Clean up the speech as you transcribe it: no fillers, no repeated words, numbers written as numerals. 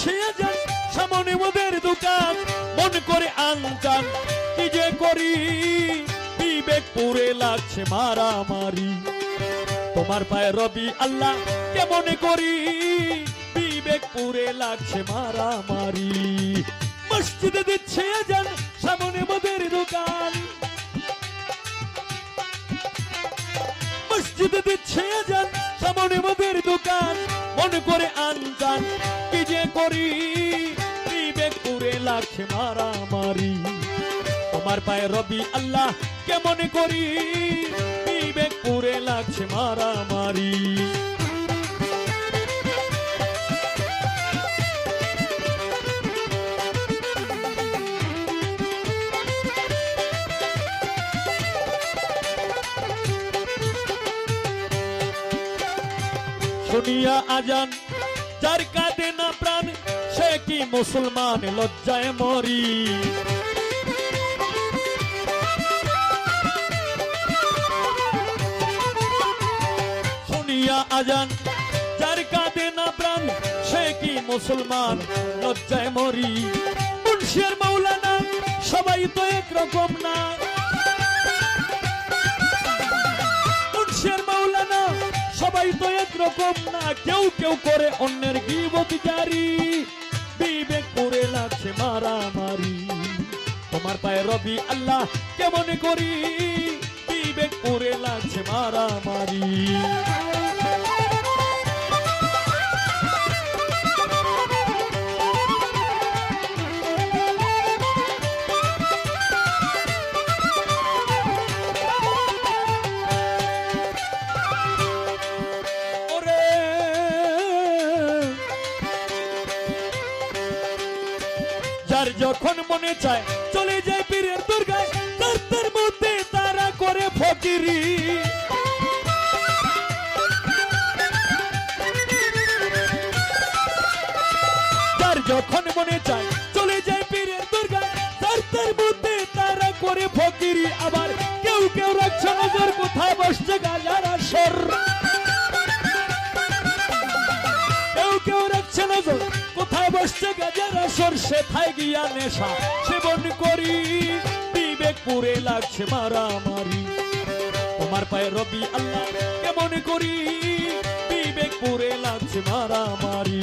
দিচ্ছে আজান, সামনে মোদের দোকান, মন করে আনজান, কি যে করি বিবেক পুরে লাগছে মারামারি। তোমার পায়ে রবি আল্লাহ কেমন করি বিবেক পুরে লাগছে মারামারি। মসজিদে দিচ্ছে আজান, সামনে মোদের দোকান, মসজিদে দিচ্ছে আজান, সামনে মোদের দোকান, মন করে আনজান, কি যে করি বিবেক পুরে লাগছে মারামারি। তোমার পায়ে রবি আল্লাহ কেমন করি বিবেক পুরে লাগছে মারামারি। শুনিয়া আজান যার কাঁদে না প্রাণ, সে কি মুসলমান লজ্জায় মরি। শুনিয়া আজান যার কাঁদে না প্রাণ, সে কি মুসলমান লজ্জায় মরি। মুন্সি আর মাওলানা সবাই তো একরকম না, মুন্সি আর মাওলানা সবাই তো একরকম না, কেউ কেউ করে অন্যের গীবত জারি, বিবেক পুরে লাগছে মারামারি। তোমার পায়ে রবি আল্লাহ কেমন করি বিবেক পুরে লাগছে মারামারি। যার যখন মনে চায় চলে যায় পীরের দরগায়, তার মধ্যে তারা করে ফকিরি। যার যখন মনে চায় চলে যায় পীরের দরগায়, তার মধ্যে তারা করে ফকিরি। আবার কেউ কেউ রাখছে নজর কোথায় বসছে গাজার আসর, কেউ কেউ রাখছে নজর কোথায় বসছে গাজার আসর, সেথায় গিয়া নেশা সেবন করি বিবেক পুরে লাগছে মারামারি। তোমার পায়ে রবি আল্লাহ কেমন করি বিবেক পুরে লাগছে মারামারি।